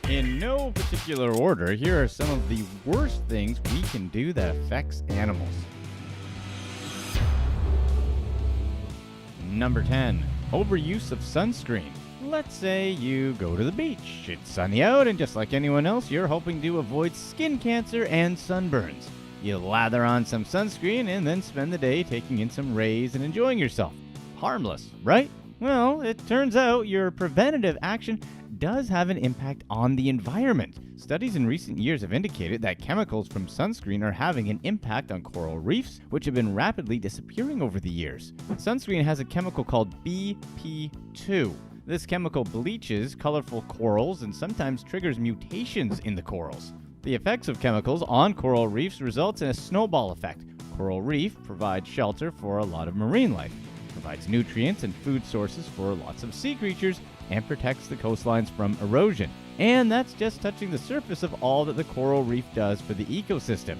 In no particular order, here are some of the worst things we can do that affects animals. Number 10. Overuse of sunscreen. Let's say you go to the beach. It's sunny out, and just like anyone else, you're hoping to avoid skin cancer and sunburns. You lather on some sunscreen and then spend the day taking in some rays and enjoying yourself. Harmless, right? Well, it turns out your preventative action does have an impact on the environment. Studies in recent years have indicated that chemicals from sunscreen are having an impact on coral reefs, which have been rapidly disappearing over the years. Sunscreen has a chemical called BP2. This chemical bleaches colorful corals and sometimes triggers mutations in the corals. The effects of chemicals on coral reefs results in a snowball effect. Coral reef provides shelter for a lot of marine life, provides nutrients and food sources for lots of sea creatures, and protects the coastlines from erosion. And that's just touching the surface of all that the coral reef does for the ecosystem.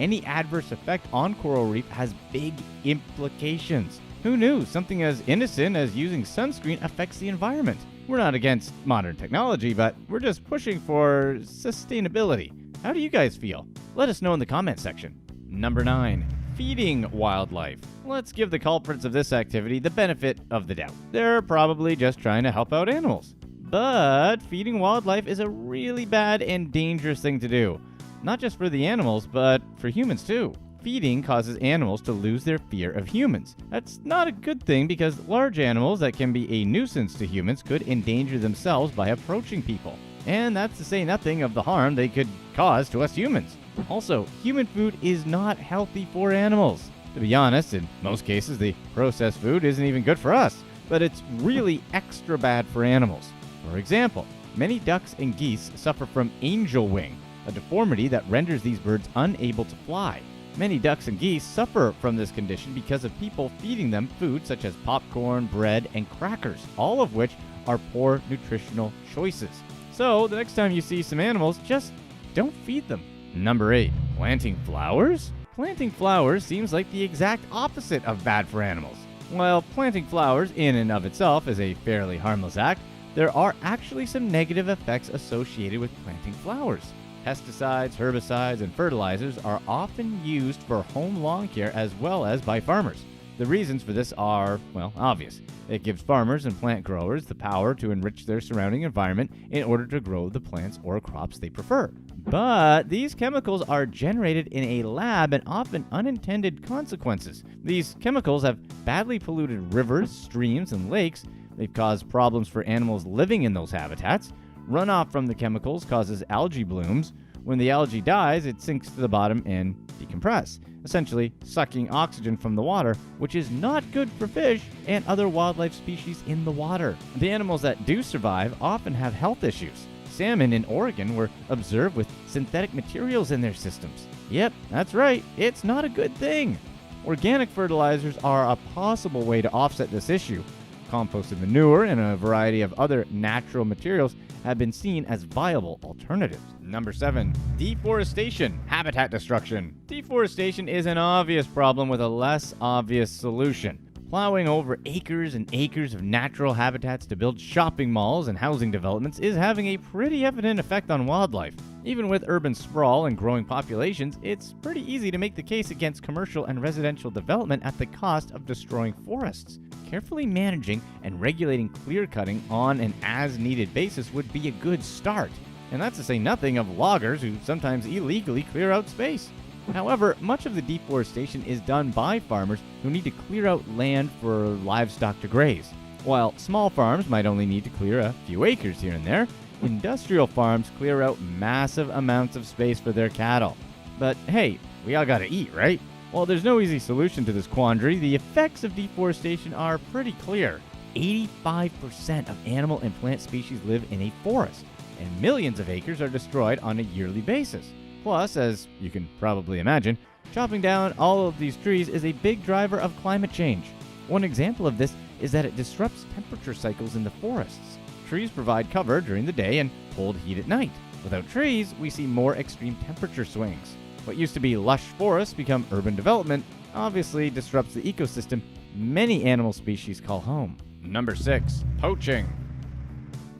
Any adverse effect on coral reef has big implications. Who knew something as innocent as using sunscreen affects the environment? We're not against modern technology, but we're just pushing for sustainability. How do you guys feel? Let us know in the comment section. Number 9. Feeding wildlife. Let's give the culprits of this activity the benefit of the doubt. They're probably just trying to help out animals. But feeding wildlife is a really bad and dangerous thing to do. Not just for the animals, but for humans too. Feeding causes animals to lose their fear of humans. That's not a good thing because large animals that can be a nuisance to humans could endanger themselves by approaching people. And that's to say nothing of the harm they could cause to us humans. Also, human food is not healthy for animals. To be honest, in most cases, the processed food isn't even good for us, but it's really extra bad for animals. For example, many ducks and geese suffer from angel wing, a deformity that renders these birds unable to fly. Many ducks and geese suffer from this condition because of people feeding them food such as popcorn, bread, and crackers, all of which are poor nutritional choices. So, the next time you see some animals, just don't feed them. Number 8. Planting flowers? Planting flowers seems like the exact opposite of bad for animals. While planting flowers in and of itself is a fairly harmless act, there are actually some negative effects associated with planting flowers. Pesticides, herbicides, and fertilizers are often used for home lawn care as well as by farmers. The reasons for this are, well, obvious. It gives farmers and plant growers the power to enrich their surrounding environment in order to grow the plants or crops they prefer. But these chemicals are generated in a lab and often unintended consequences. These chemicals have badly polluted rivers, streams, and lakes. They've caused problems for animals living in those habitats. Runoff from the chemicals causes algae blooms. When the algae dies, it sinks to the bottom and decompresses, essentially sucking oxygen from the water, which is not good for fish and other wildlife species in the water. The animals that do survive often have health issues. Salmon in Oregon were observed with synthetic materials in their systems. Yep, that's right, it's not a good thing. Organic fertilizers are a possible way to offset this issue. Composted manure and a variety of other natural materials have been seen as viable alternatives. Number 7. Deforestation. Habitat destruction. Deforestation is an obvious problem with a less obvious solution. Plowing over acres and acres of natural habitats to build shopping malls and housing developments is having a pretty evident effect on wildlife. Even with urban sprawl and growing populations, it's pretty easy to make the case against commercial and residential development at the cost of destroying forests. Carefully managing and regulating clear-cutting on an as-needed basis would be a good start. And that's to say nothing of loggers who sometimes illegally clear out space. However, much of the deforestation is done by farmers who need to clear out land for livestock to graze. While small farms might only need to clear a few acres here and there, industrial farms clear out massive amounts of space for their cattle. But hey, we all gotta eat, right? While there's no easy solution to this quandary, the effects of deforestation are pretty clear. 85% of animal and plant species live in a forest, and millions of acres are destroyed on a yearly basis. Plus, as you can probably imagine, chopping down all of these trees is a big driver of climate change. One example of this is that it disrupts temperature cycles in the forests. Trees provide cover during the day and hold heat at night. Without trees, we see more extreme temperature swings. What used to be lush forests become urban development, obviously disrupts the ecosystem many animal species call home. Number 6. Poaching.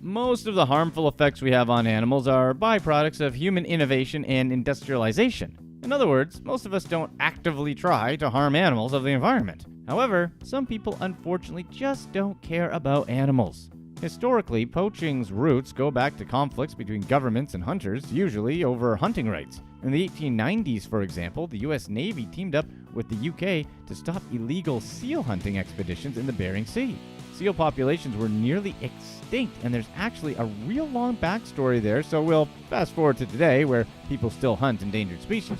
Most of the harmful effects we have on animals are byproducts of human innovation and industrialization. In other words, most of us don't actively try to harm animals of the environment. However, some people unfortunately just don't care about animals. Historically, poaching's roots go back to conflicts between governments and hunters, usually over hunting rights. In the 1890s, for example, the US Navy teamed up with the UK to stop illegal seal hunting expeditions in the Bering Sea. Seal populations were nearly extinct, and there's actually a real long backstory there, so we'll fast forward to today, where people still hunt endangered species.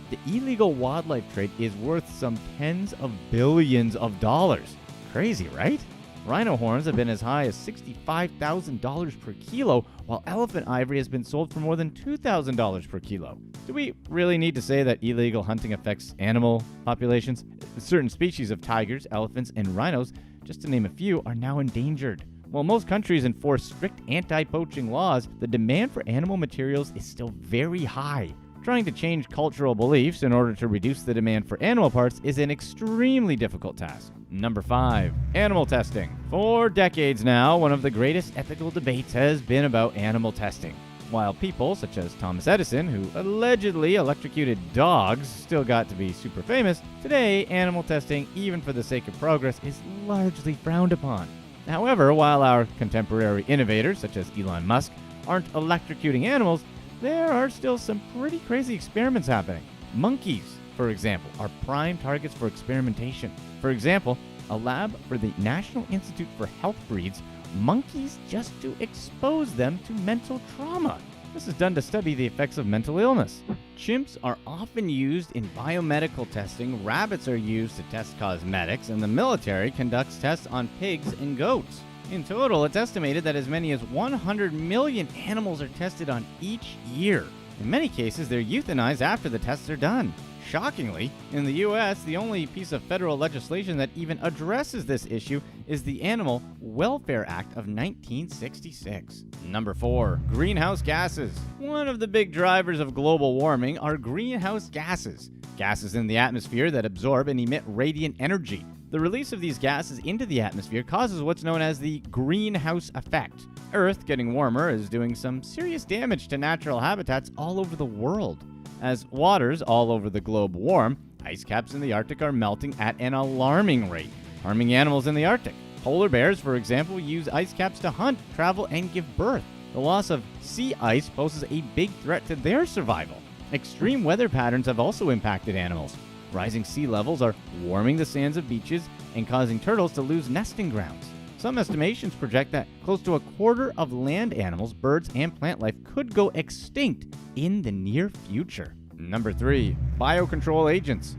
The illegal wildlife trade is worth some tens of billions of dollars. Crazy, right? Rhino horns have been as high as $65,000 per kilo, while elephant ivory has been sold for more than $2,000 per kilo. Do we really need to say that illegal hunting affects animal populations? Certain species of tigers, elephants, and rhinos, just to name a few, are now endangered. While most countries enforce strict anti-poaching laws, the demand for animal materials is still very high. Trying to change cultural beliefs in order to reduce the demand for animal parts is an extremely difficult task. Number 5. Animal testing. For decades now, one of the greatest ethical debates has been about animal testing. While people, such as Thomas Edison, who allegedly electrocuted dogs, still got to be super famous, today animal testing, even for the sake of progress, is largely frowned upon. However, while our contemporary innovators, such as Elon Musk, aren't electrocuting animals, there are still some pretty crazy experiments happening. Monkeys, for example, are prime targets for experimentation. For example, a lab for the National Institute for Health breeds monkeys just to expose them to mental trauma. This is done to study the effects of mental illness. Chimps are often used in biomedical testing, rabbits are used to test cosmetics, and the military conducts tests on pigs and goats. In total, it's estimated that as many as 100 million animals are tested on each year. In many cases, they're euthanized after the tests are done. Shockingly, in the US, the only piece of federal legislation that even addresses this issue is the Animal Welfare Act of 1966. Number 4. Greenhouse gases. One of the big drivers of global warming are greenhouse gases. Gases in the atmosphere that absorb and emit radiant energy. The release of these gases into the atmosphere causes what's known as the greenhouse effect. Earth getting warmer is doing some serious damage to natural habitats all over the world. As waters all over the globe warm, ice caps in the Arctic are melting at an alarming rate, harming animals in the Arctic. Polar bears, for example, use ice caps to hunt, travel, and give birth. The loss of sea ice poses a big threat to their survival. Extreme weather patterns have also impacted animals. Rising sea levels are warming the sands of beaches and causing turtles to lose nesting grounds. Some estimations project that close to a quarter of land animals, birds, and plant life could go extinct in the near future. Number 3. Biocontrol agents.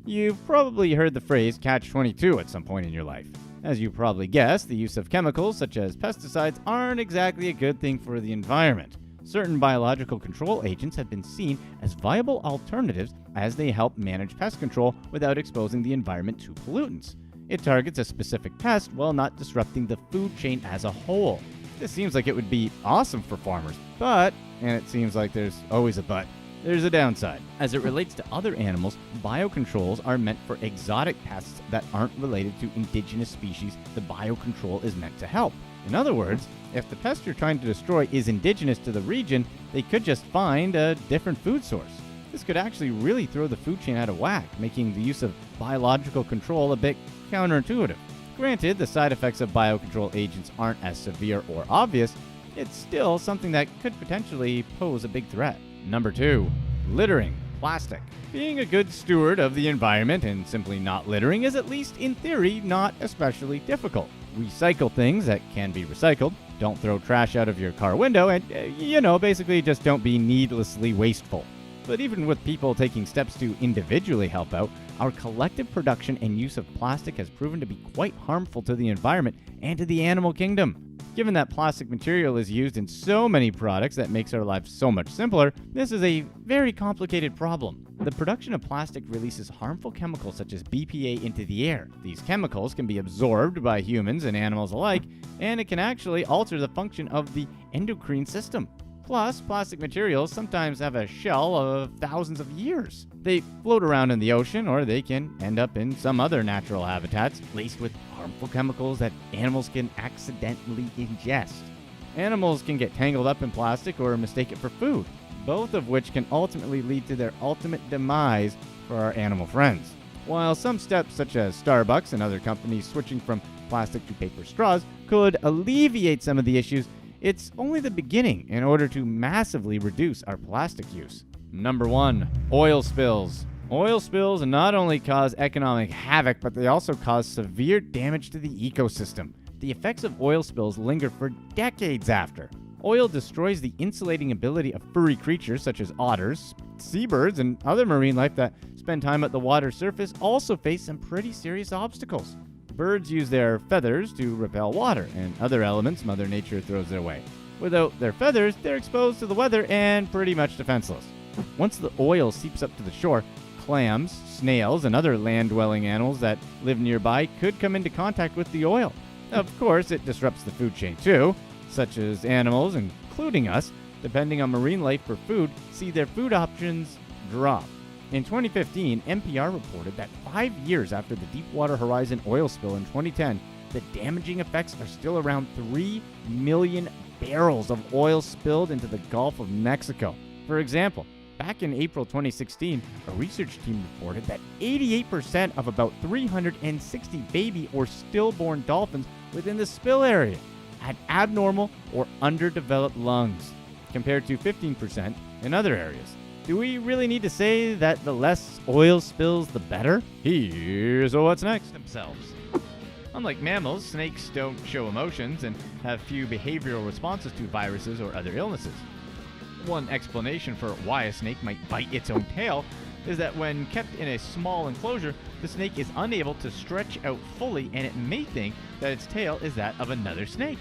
You've probably heard the phrase catch-22 at some point in your life. As you probably guessed, the use of chemicals such as pesticides aren't exactly a good thing for the environment. Certain biological control agents have been seen as viable alternatives as they help manage pest control without exposing the environment to pollutants. It targets a specific pest while not disrupting the food chain as a whole. This seems like it would be awesome for farmers, but, and it seems like there's always a but, there's a downside. As it relates to other animals, biocontrols are meant for exotic pests that aren't related to indigenous species the biocontrol is meant to help. In other words, if the pest you're trying to destroy is indigenous to the region, they could just find a different food source. This could actually really throw the food chain out of whack, making the use of biological control a bit counterintuitive. Granted, the side effects of biocontrol agents aren't as severe or obvious, it's still something that could potentially pose a big threat. Number 2. Littering. Plastic. Being a good steward of the environment and simply not littering is, at least in theory, not especially difficult. Recycle things that can be recycled, don't throw trash out of your car window, and, basically just don't be needlessly wasteful. But even with people taking steps to individually help out, our collective production and use of plastic has proven to be quite harmful to the environment and to the animal kingdom. Given that plastic material is used in so many products that makes our lives so much simpler, this is a very complicated problem. The production of plastic releases harmful chemicals such as BPA into the air. These chemicals can be absorbed by humans and animals alike, and it can actually alter the function of the endocrine system. Plus, plastic materials sometimes have a shell of thousands of years. They float around in the ocean, or they can end up in some other natural habitats laced with harmful chemicals that animals can accidentally ingest. Animals can get tangled up in plastic or mistake it for food, both of which can ultimately lead to their ultimate demise for our animal friends. While some steps such as Starbucks and other companies switching from plastic to paper straws could alleviate some of the issues, it's only the beginning in order to massively reduce our plastic use. Number 1. Oil spills. Oil spills not only cause economic havoc, but they also cause severe damage to the ecosystem. The effects of oil spills linger for decades after. Oil destroys the insulating ability of furry creatures such as otters. Seabirds and other marine life that spend time at the water's surface also face some pretty serious obstacles. Birds use their feathers to repel water and other elements Mother Nature throws their way. Without their feathers, they're exposed to the weather and pretty much defenseless. Once the oil seeps up to the shore, clams, snails, and other land-dwelling animals that live nearby could come into contact with the oil. Of course, it disrupts the food chain too, such as animals, including us, depending on marine life for food, see their food options drop. In 2015, NPR reported that 5 years after the Deepwater Horizon oil spill in 2010, the damaging effects are still around 3 million barrels of oil spilled into the Gulf of Mexico. For example, back in April 2016, a research team reported that 88% of about 360 baby or stillborn dolphins within the spill area had abnormal or underdeveloped lungs, compared to 15% in other areas. Do we really need to say that the less oil spills, the better? Here's what's next. Themselves. Unlike mammals, snakes don't show emotions and have few behavioral responses to viruses or other illnesses. One explanation for why a snake might bite its own tail is that when kept in a small enclosure, the snake is unable to stretch out fully and it may think that its tail is that of another snake.